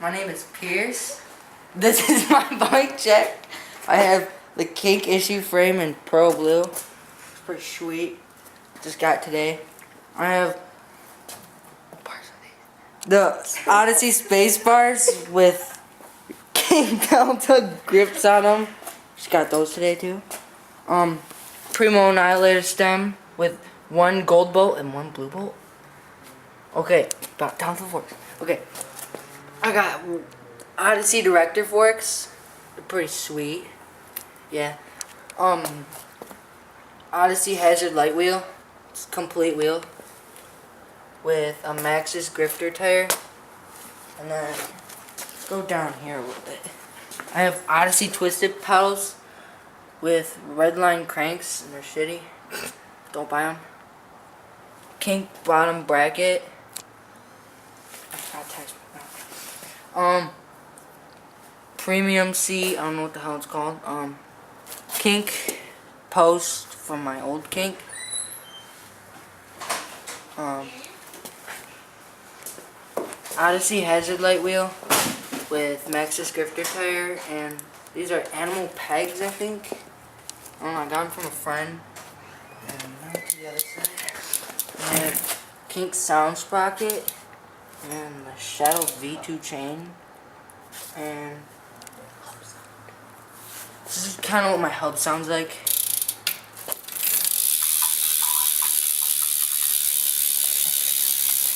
My name is Pierce. This is my bike check. I have the Kink issue frame in Pro Blue. It's pretty sweet. Just got today. I have the Odyssey space bars with Kink Delta grips on them. Just got those today too. Primo Annihilator stem with one gold bolt and one blue bolt. Okay, about down to the forks. Okay, I got Odyssey Director forks. They're pretty sweet. Yeah. Odyssey Hazard light wheel. It's a complete wheel with a Maxxis grifter tire. And then go down here a little bit. I have Odyssey twisted pedals with redline cranks, and they're shitty. Don't buy them. Kink bottom bracket. Premium C, I don't know what the hell it's called. Kink post from my old Kink. Odyssey Hazard light wheel with Maxxis grifter tire, and these are animal pegs, I think. I don't know, I got them from a friend. And now to the other side. I have Kink sound sprocket and the Shadow V2 chain, and this is kind of what my hub sounds like.